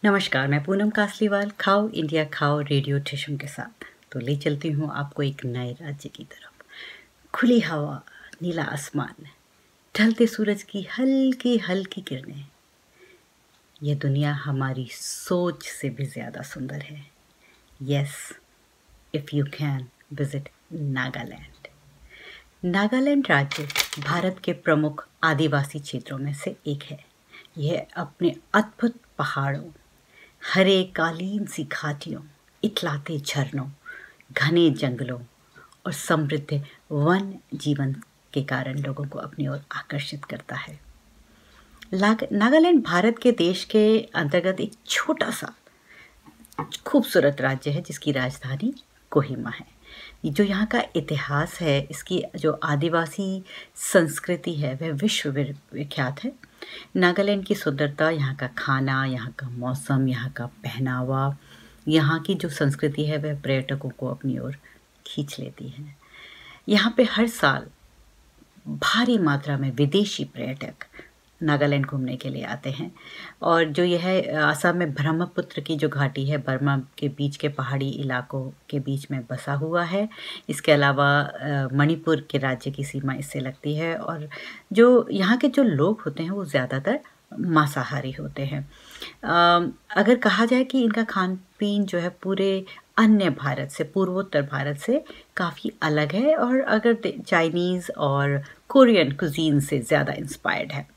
नमस्कार, मैं पूनम कासलीवाल खाओ इंडिया खाओ रेडियो टिशम के साथ तो ले चलती हूँ आपको एक नए राज्य की तरफ। खुली हवा, नीला आसमान, ढलते सूरज की हल्की हल्की किरणें। यह दुनिया हमारी सोच से भी ज़्यादा सुंदर है। Yes, if you can visit Nagaland. Nagaland राज्य भारत के प्रमुख आदिवासी क्षेत्रों में से एक है। यह अपने अद्भुत पहाड़ों, हरे कालीन सी घाटियों, इतलाते झरनों, घने जंगलों और समृद्ध वन जीवन के कारण लोगों को अपनी ओर आकर्षित करता है। नागालैंड भारत के देश के अंतर्गत एक छोटा सा खूबसूरत राज्य है जिसकी राजधानी कोहिमा है। जो यहाँ का इतिहास है, इसकी जो आदिवासी संस्कृति है वह विश्व विख्यात है। नागालैंड की सुंदरता, यहाँ का खाना, यहाँ का मौसम, यहाँ का पहनावा, यहाँ की जो संस्कृति है वह पर्यटकों को अपनी ओर खींच लेती है। यहाँ पे हर साल भारी मात्रा में विदेशी पर्यटक नागालैंड घूमने के लिए आते हैं। और जो यह असम में ब्रह्मपुत्र की जो घाटी है, बर्मा के बीच के पहाड़ी इलाकों के बीच में बसा हुआ है। इसके अलावा मणिपुर के राज्य की सीमा इससे लगती है। और जो यहाँ के जो लोग होते हैं वो ज़्यादातर मांसाहारी होते हैं। अगर कहा जाए कि इनका खान पीन जो है पूरे अन्य भारत से, पूर्वोत्तर भारत से काफ़ी अलग है और अगर चाइनीज़ और कोरियन कुजीन से ज़्यादा इंस्पायर्ड है।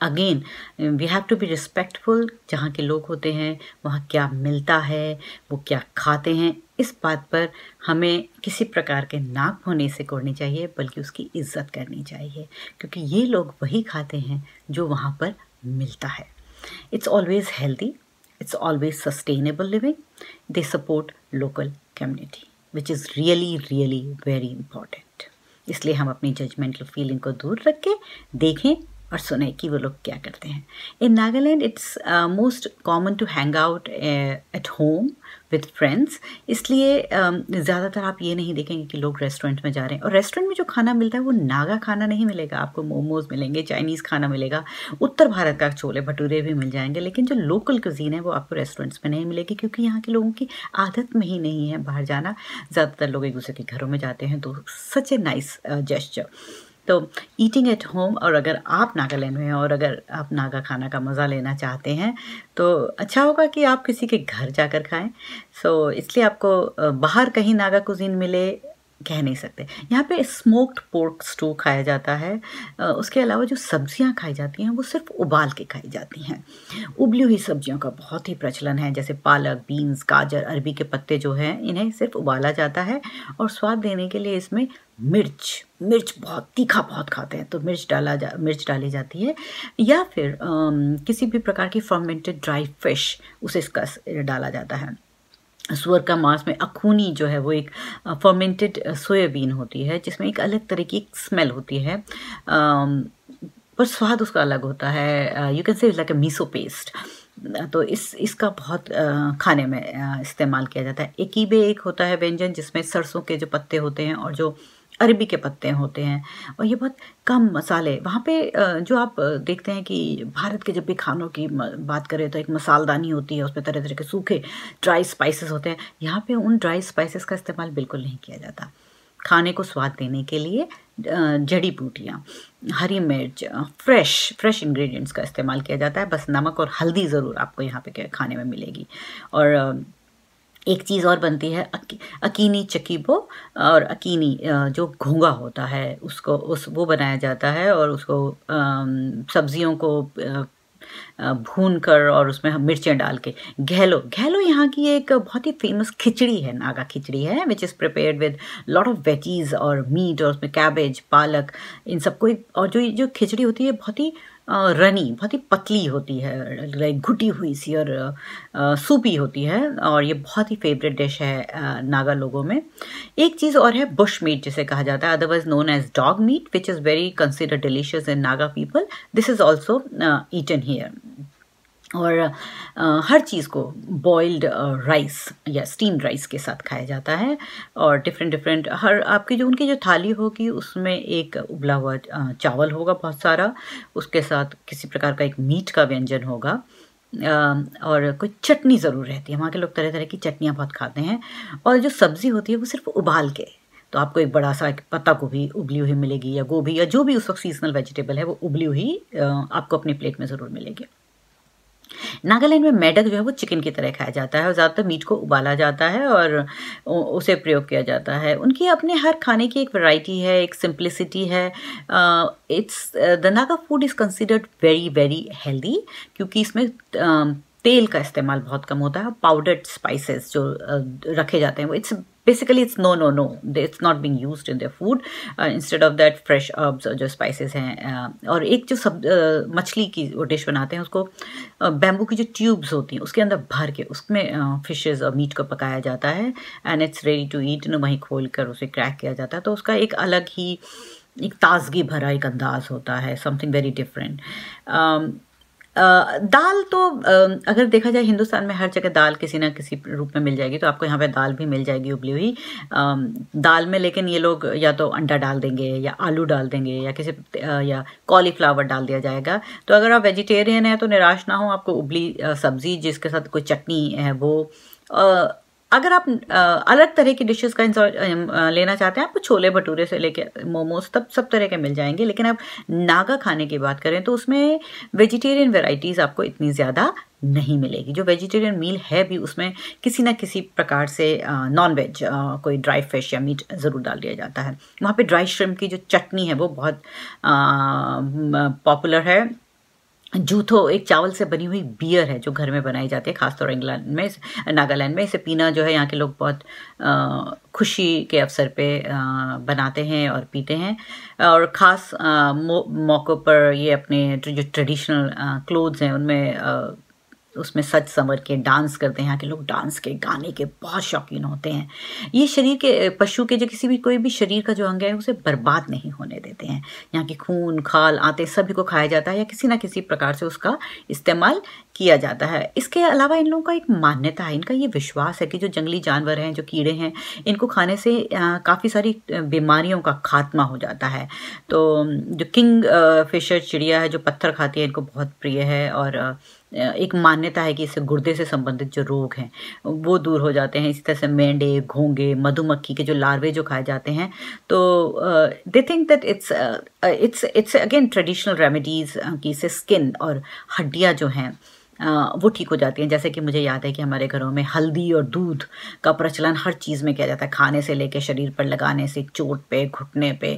Again we have to be respectful. जहाँ के लोग होते हैं वहाँ क्या मिलता है, वो क्या खाते हैं, इस बात पर हमें किसी प्रकार के नाक होने से कोड़नी चाहिए, बल्कि उसकी इज्जत करनी चाहिए, क्योंकि ये लोग वही खाते हैं जो वहाँ पर मिलता है। It's always healthy, it's always sustainable living. They support local community, which is really very important. इसलिए हम अपनी जजमेंटल फीलिंग को दूर रख के देखें और सुने कि वो लोग क्या करते हैं। In Nagaland it's most common to hang out at home with friends. इसलिए ज़्यादातर आप ये नहीं देखेंगे कि लोग रेस्टोरेंट में जा रहे हैं। और रेस्टोरेंट में जो खाना मिलता है वो नागा खाना नहीं मिलेगा, आपको मोमोज मिलेंगे, चाइनीज़ खाना मिलेगा, उत्तर भारत का छोले भटूरे भी मिल जाएंगे, लेकिन जो लोकल कुजीन है वो आपको रेस्टोरेंट्स में नहीं मिलेगी, क्योंकि यहाँ के लोगों की आदत में ही नहीं है बाहर जाना। ज़्यादातर लोग एक दूसरे के घरों में जाते हैं। तो सच ए नाइस जेस्चर। तो ईटिंग एट होम, और अगर आप नागालैंड में हैं और अगर आप नागा खाना का मज़ा लेना चाहते हैं तो अच्छा होगा कि आप किसी के घर जाकर खाएं। इसलिए आपको बाहर कहीं नागा कुजीन मिले कह नहीं सकते। यहाँ पे स्मोक्ड पोर्क स्टू खाया जाता है। उसके अलावा जो सब्जियाँ खाई जाती हैं वो सिर्फ उबाल के खाई जाती हैं। उबली हुई सब्जियों का बहुत ही प्रचलन है, जैसे पालक, बीन्स, गाजर, अरबी के पत्ते जो हैं इन्हें सिर्फ उबाला जाता है। और स्वाद देने के लिए इसमें मिर्च बहुत तीखा बहुत खाते हैं तो मिर्च डाली जाती है, या फिर किसी भी प्रकार की फर्मेंटेड ड्राई फिश उसे इसका डाला जाता है। सुअर का मांस में अखूनी जो है वो एक फर्मेंटेड सोयाबीन होती है जिसमें एक अलग तरह की स्मेल होती है, पर स्वाद उसका अलग होता है। You can say like a miso paste. तो इसका बहुत खाने में इस्तेमाल किया जाता है। एकीबे एक होता है व्यंजन जिसमें सरसों के जो पत्ते होते हैं और जो अरबी के पत्ते होते हैं, और ये बहुत कम मसाले। वहाँ पे जो आप देखते हैं कि भारत के जब भी खानों की बात करें तो एक मसालदानी होती है, उसमें तरह तरह के सूखे ड्राई स्पाइसेस होते हैं। यहाँ पे उन ड्राई स्पाइसेस का इस्तेमाल बिल्कुल नहीं किया जाता। खाने को स्वाद देने के लिए जड़ी बूटियाँ, हरी मिर्च, फ्रेश इंग्रेडिएंट्स का इस्तेमाल किया जाता है। बस नमक और हल्दी ज़रूर आपको यहाँ पे खाने में मिलेगी। और एक चीज़ और बनती है अकीनी चकीबो, और अकीनी जो घोंगा होता है वो बनाया जाता है, और उसको सब्जियों को भून कर और उसमें हम मिर्चें डाल के घैलो यहाँ की एक बहुत ही फेमस खिचड़ी है, नागा खिचड़ी है, which is prepared with lot of veggies और मीट, और उसमें कैबेज, पालक, इन सबको। और जो खिचड़ी होती है बहुत ही रनी, बहुत ही पतली होती है, लाइक घुटी हुई सी, और सूपी होती है, और ये बहुत ही फेवरेट डिश है नागा लोगों में। एक चीज़ और है बुश मीट जिसे कहा जाता है, otherwise known as dog meat, which is very considered delicious in Naga people. This is also eaten here. और हर चीज़ को बॉइल्ड राइस या स्टीम्ड राइस के साथ खाया जाता है। और डिफरेंट हर आपकी जो उनकी जो थाली होगी उसमें एक उबला हुआ चावल होगा बहुत सारा, उसके साथ किसी प्रकार का एक मीट का व्यंजन होगा, और कोई चटनी ज़रूर रहती है। वहाँ के लोग तरह तरह की चटनियाँ बहुत खाते हैं, और जो सब्ज़ी होती है वो सिर्फ उबाल के, तो आपको एक बड़ा सा एक पत्ता गोभी उबली हुई मिलेगी, या गोभी, या जो भी उस वक्त सीजनल वेजिटेबल है वो उबली हुई आपको अपनी प्लेट में ज़रूर मिलेगी। नागालैंड में मेढक जो है वो चिकन की तरह खाया जाता है, और ज़्यादातर मीट को उबाला जाता है और उसे प्रयोग किया जाता है। उनकी अपने हर खाने की एक वैरायटी है, एक सिंप्लिसिटी है। It's the Naga food is considered very very healthy, क्योंकि इसमें तेल का इस्तेमाल बहुत कम होता है। पाउडर्ड स्पाइसेस जो रखे जाते हैं वो basically it's no, it's not being used in their food. Instead of that fresh herbs जो spices हैं, और एक जो मछली की वो डिश बनाते हैं, उसको बैम्बू की जो ट्यूब्स होती हैं उसके अंदर भर के उसमें फिशेस और मीट को पकाया जाता है, and it's ready to eat. वहीं खोल कर उसे क्रैक किया जाता है, तो उसका एक अलग ही एक ताजगी भरा एक अंदाज होता है, समथिंग वेरी डिफरेंट। दाल तो अगर देखा जाए हिंदुस्तान में हर जगह दाल किसी ना किसी रूप में मिल जाएगी, तो आपको यहाँ पे दाल भी मिल जाएगी उबली हुई दाल में। लेकिन ये लोग या तो अंडा डाल देंगे, या आलू डाल देंगे, या या कॉलीफ्लावर डाल दिया जाएगा। तो अगर आप वेजिटेरियन हैं तो निराश ना हो, आपको उबली सब्जी जिसके साथ कोई चटनी है वो अगर आप अलग तरह की डिशेस का लेना चाहते हैं, आपको छोले भटूरे से लेके मोमोज तब सब तरह के मिल जाएंगे। लेकिन आप नागा खाने की बात करें तो उसमें वेजिटेरियन वेराइटीज़ आपको इतनी ज़्यादा नहीं मिलेगी। जो वेजिटेरियन मील है भी उसमें किसी ना किसी प्रकार से नॉन वेज कोई ड्राई फिश या मीट ज़रूर डाल दिया जाता है। वहाँ पे ड्राई श्रिम्प की जो चटनी है वो बहुत पॉपुलर है। जूथो एक चावल से बनी हुई बियर है जो घर में बनाई जाती है, खासतौर नागालैंड में। इसे पीना जो है यहाँ के लोग बहुत खुशी के अवसर पे बनाते हैं और पीते हैं, और ख़ास मौक़ों पर ये अपने जो ट्रेडिशनल क्लोथ्स हैं उनमें उसमें सज संवर के डांस करते हैं। यहाँ के लोग डांस के गाने के बहुत शौकीन होते हैं। ये शरीर के पशु के जो कोई भी शरीर का जो अंग है उसे बर्बाद नहीं होने देते हैं। यहाँ के खून खाल आते सभी को खाया जाता है, या किसी ना किसी प्रकार से उसका इस्तेमाल किया जाता है। इसके अलावा इन लोगों का एक मान्यता है, इनका ये विश्वास है कि जो जंगली जानवर हैं, जो कीड़े हैं, इनको खाने से काफ़ी सारी बीमारियों का खात्मा हो जाता है। तो जो किंग फिशर चिड़िया है जो पत्थर खाती है, इनको बहुत प्रिय है, और एक मान्यता है कि इससे गुर्दे से संबंधित जो रोग हैं वो दूर हो जाते हैं। इसी तरह से मेंढे, घोंगे, मधुमक्खी के जो लार्वे जो खाए जाते हैं, तो they think that it's again traditional remedies कि इससे स्किन और हड्डियाँ जो हैं वो ठीक हो जाती हैं। जैसे कि मुझे याद है कि हमारे घरों में हल्दी और दूध का प्रचलन हर चीज़ में किया जाता है। खाने से लेके शरीर पर लगाने से, चोट पे, घुटने पे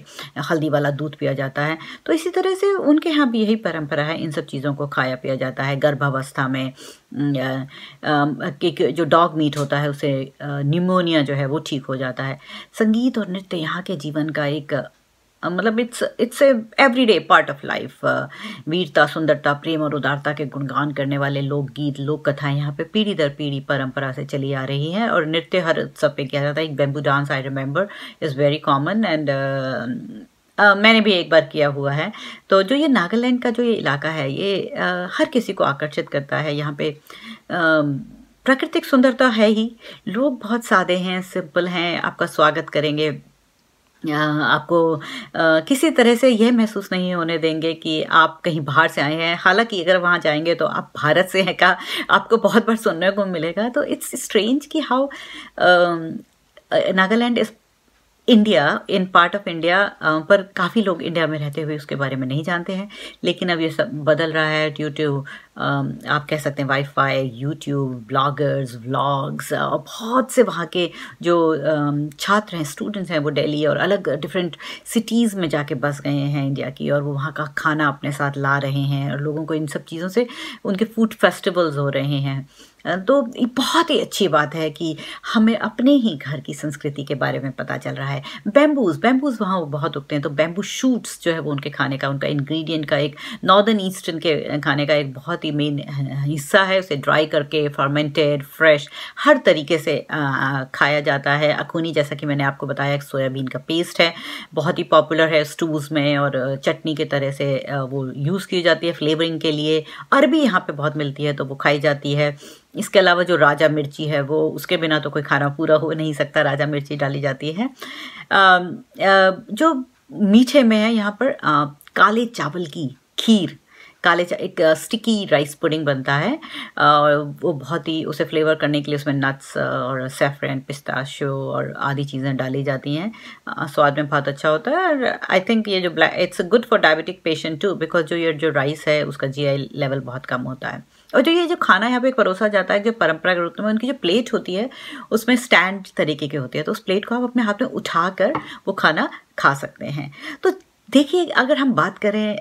हल्दी वाला दूध पिया जाता है। तो इसी तरह से उनके यहाँ भी यही परंपरा है, इन सब चीज़ों को खाया पिया जाता है। गर्भावस्था में जो डॉग मीट होता है उसे निमोनिया जो है वो ठीक हो जाता है। संगीत और नृत्य यहाँ के जीवन का एक मतलब it's everyday part of life. वीरता, सुंदरता, प्रेम और उदारता के गुणगान करने वाले लोकगीत, लोक कथाएं यहाँ पे पीढ़ी दर पीढ़ी परंपरा से चली आ रही हैं, और नृत्य हर उत्सव पे किया जाता है। एक bamboo dance I remember is very common, and मैंने भी एक बार किया हुआ है। तो जो ये नागालैंड का जो ये इलाका है ये हर किसी को आकर्षित करता है। यहाँ पे प्राकृतिक सुंदरता है ही, लोग बहुत सादे हैं, सिंपल हैं, आपका स्वागत करेंगे। आपको किसी तरह से यह महसूस नहीं होने देंगे कि आप कहीं बाहर से आए हैं। हालांकि अगर वहाँ जाएंगे तो आप भारत से हैं का आपको बहुत बार सुनने को मिलेगा। तो इट्स स्ट्रेंज कि how Nagaland is India, in part of India, पर काफ़ी लोग इंडिया में रहते हुए उसके बारे में नहीं जानते हैं। लेकिन अब ये सब बदल रहा है ड्यू टू आप कह सकते हैं वाईफाई, यूट्यूब, ब्लॉगर्स, व्लॉग्स, और बहुत से वहाँ के जो छात्र हैं, स्टूडेंट्स हैं, वो दिल्ली और अलग डिफरेंट सिटीज़ में जाके बस गए हैं इंडिया की, और वो वहाँ का खाना अपने साथ ला रहे हैं, और लोगों को इन सब चीज़ों से उनके फूड फेस्टिवल्स हो रहे हैं। तो ये बहुत ही अच्छी बात है कि हमें अपने ही घर की संस्कृति के बारे में पता चल रहा है। बैम्बूज वहाँ बहुत उगते हैं, तो बैम्बू शूट्स जो है वो उनके खाने का, उनका इंग्रेडिएंट का, एक नॉर्दर्न ईस्टर्न के खाने का एक बहुत ही मेन हिस्सा है। उसे ड्राई करके, फर्मेंटेड, फ्रेश, हर तरीके से खाया जाता है। अखूनी, जैसा कि मैंने आपको बताया, एक सोयाबीन का पेस्ट है, बहुत ही पॉपुलर है स्टूज़ में, और चटनी के तरह से वो यूज़ की जाती है फ्लेवरिंग के लिए। अरबी यहाँ पे बहुत मिलती है तो वो खाई जाती है। इसके अलावा जो राजा मिर्ची है वो, उसके बिना तो कोई खाना पूरा हो नहीं सकता, राजा मिर्ची डाली जाती है। जो मीठे में है यहाँ पर काले चावल की खीर, एक स्टिकी राइस पुडिंग बनता है। वो बहुत ही उसे फ्लेवर करने के लिए उसमें नट्स और सैफरन, पिस्ताशियो और आदि चीज़ें डाली जाती हैं। स्वाद में बहुत अच्छा होता है। और आई थिंक ये जो it's good for diabetic patient too, because जो राइस है उसका जीआई लेवल बहुत कम होता है। और जो खाना यहाँ पे परोसा जाता है, जो परंपरागत रूप में उनकी जो प्लेट होती है उसमें स्टैंड तरीके की होती है, तो उस प्लेट को आप अपने हाथ में उठाकर वो खाना खा सकते हैं। तो देखिए, अगर हम बात करें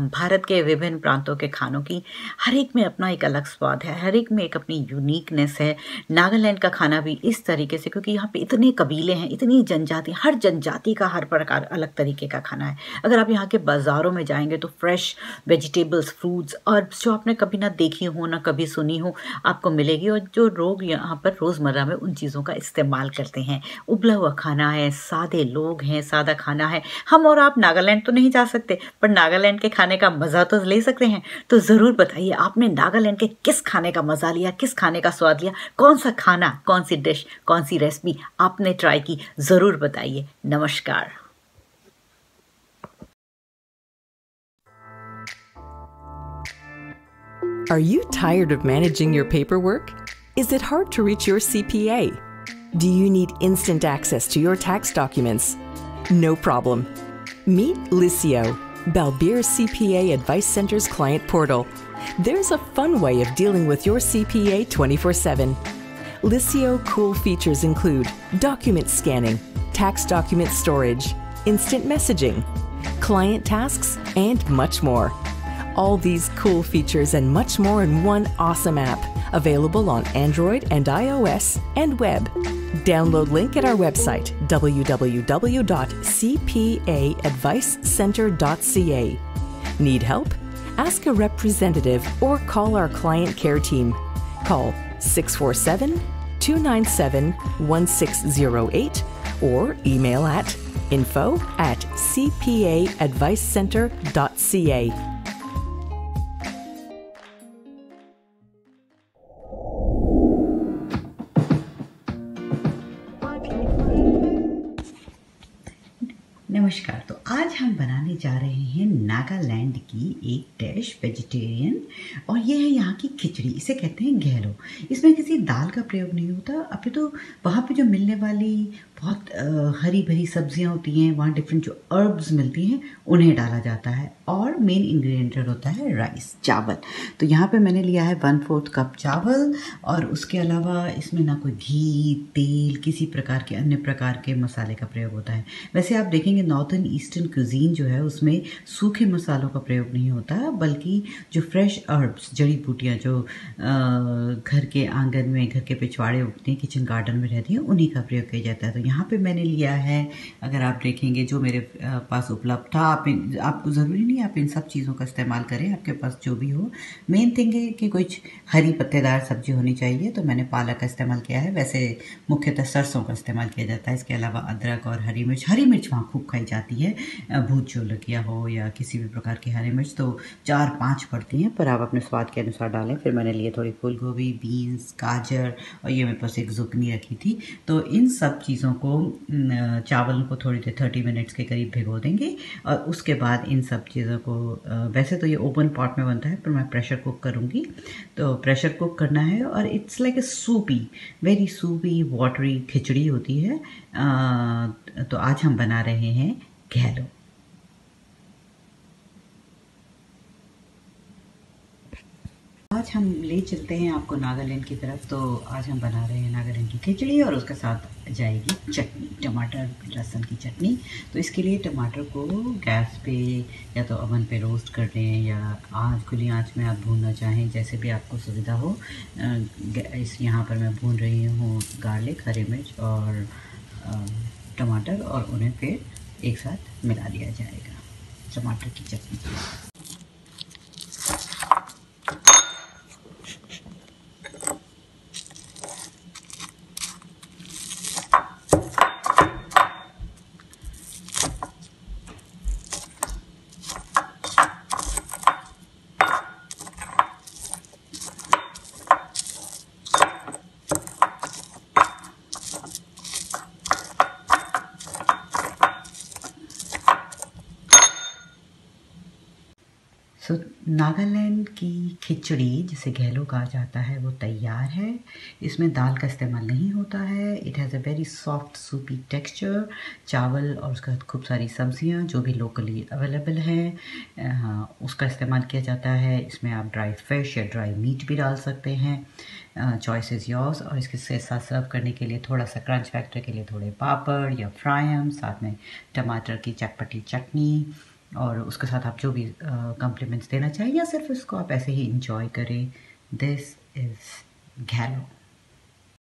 भारत के विभिन्न प्रांतों के खानों की, हर एक में अपना एक अलग स्वाद है, हर एक में एक अपनी यूनिकनेस है। नागालैंड का खाना भी इस तरीके से, क्योंकि यहाँ पे इतने कबीले हैं, इतनी जनजाति, हर जनजाति का हर प्रकार अलग तरीके का खाना है। अगर आप यहाँ के बाज़ारों में जाएंगे तो फ्रेश वेजिटेबल्स, फ्रूट्स और जो आपने कभी ना देखी हो ना कभी सुनी हो आपको मिलेगी। और जो लोग यहाँ पर रोज़मर्रा में उन चीज़ों का इस्तेमाल करते हैं, उबला हुआ खाना है, सादे लोग हैं, सादा खाना है। हम और आप नागालैंड तो नहीं जा सकते, पर नागालैंड के खाने का मज़ा तो ले सकते हैं। तो ज़रूर बताइए, आपने नागालैंड के किस खाने का मज़ा लिया, किस खाने का स्वाद लिया, कौन सा खाना, कौन सी डिश, कौन सी रेसिपी आपने ट्राई की, ज़रूर बताइए। नमस्कार। Are you tired of managing your paperwork? Is it hard to reach your CPA? Do you need instant access to your tax documents? No problem. Meet Lisio, Balbir CPA Advice Center's client portal. There's a fun way of dealing with your CPA 24/7. Lisio cool features include document scanning, tax document storage, instant messaging, client tasks, and much more. All these cool features and much more in one awesome app, available on Android and iOS and web. Download link at our website, www.cpaadvicecenter.ca. Need help? Ask a representative or call our client care team. Call 647-297-1608 or email at info@cpaadvicecenter.ca. नमस्कार। तो आज हम बनाने जा रहे हैं नागालैंड की एक डिश, वेजिटेरियन, और ये है यहाँ की खिचड़ी। इसे कहते हैं घेलो। इसमें किसी दाल का प्रयोग नहीं होता। अभी तो वहाँ पे जो मिलने वाली बहुत हरी भरी सब्जियाँ होती हैं, वहाँ डिफरेंट जो अर्ब्स मिलती हैं उन्हें डाला जाता है, और मेन इंग्रेडिएंट होता है राइस, चावल। तो यहाँ पे मैंने लिया है 1/4 कप चावल, और उसके अलावा इसमें ना कोई घी, तेल, किसी प्रकार के अन्य प्रकार के मसाले का प्रयोग होता है। वैसे आप देखेंगे नॉर्थन ईस्टर्न क्यूजीन जो है उसमें सूखे मसालों का प्रयोग नहीं होता, बल्कि जो फ्रेश अर्ब्स, जड़ी बूटियाँ जो घर के आंगन में, घर के पिछवाड़े उगती हैं, किचन गार्डन में रहती हैं, उन्हीं का प्रयोग किया जाता है। तो यहाँ पे मैंने लिया है, अगर आप देखेंगे जो मेरे पास उपलब्ध था, आपको ज़रूरी नहीं आप इन सब चीज़ों का इस्तेमाल करें, आपके पास जो भी हो। मेन थिंग है कि कुछ हरी पत्तेदार सब्जी होनी चाहिए, तो मैंने पालक का इस्तेमाल किया है। वैसे मुख्यतः सरसों का इस्तेमाल किया जाता है। इसके अलावा अदरक और हरी मिर्च वहाँ खूब खाई जाती है, भूत चोलकिया हो या किसी भी प्रकार की हरी मिर्च, तो 4-5 पड़ती हैं, पर आप अपने स्वाद के अनुसार डालें। फिर मैंने लिए थोड़ी फूल गोभी, बीन्स, गाजर, और ये मेरे पास एक जुकनी रखी थी। तो इन सब चीज़ों को, चावल को थोड़ी देर 30 मिनट्स के करीब भिगो देंगे, और उसके बाद इन सब चीज़ों को, वैसे तो ये ओपन पॉट में बनता है, पर मैं प्रेशर कुक करूँगी। तो प्रेशर कुक करना है, और it's like a soupy, very soupy watery khichdi होती है। तो आज हम बना रहे हैं घेलो। आज हम ले चलते हैं आपको नागालैंड की तरफ। तो आज हम बना रहे हैं नागालैंड की खिचड़ी, और उसके साथ जाएगी चटनी, टमाटर लहसुन की चटनी। तो इसके लिए टमाटर को गैस पे या तो ओवन पे रोस्ट कर लें, या खुली आंच में आप भूनना चाहें, जैसे भी आपको सुविधा हो। यहाँ पर मैं भून रही हूँ गार्लिक, हरी मिर्च और टमाटर, और उन्हें फिर एक साथ मिला दिया जाएगा टमाटर की चटनी। सो नागालैंड की खिचड़ी जिसे घेलो कहा जाता है वो तैयार है। इसमें दाल का इस्तेमाल नहीं होता है। It has a very soft Supi texture. चावल और उसके साथ खूब सारी सब्जियां जो भी लोकली अवेलेबल हैं उसका इस्तेमाल किया जाता है। इसमें आप ड्राई फिश या ड्राई मीट भी डाल सकते हैं। Choice is yours. और इसके साथ सर्व करने के लिए थोड़ा सा क्रंच फैक्टर के लिए थोड़े पापड़ या फ्रायम, साथ में टमाटर की चटपटी चटनी, और उसके साथ आप जो भी कम्प्लीमेंट्स देना चाहिए या सिर्फ इसको आप ऐसे ही इंजॉय करें। This is घेलो।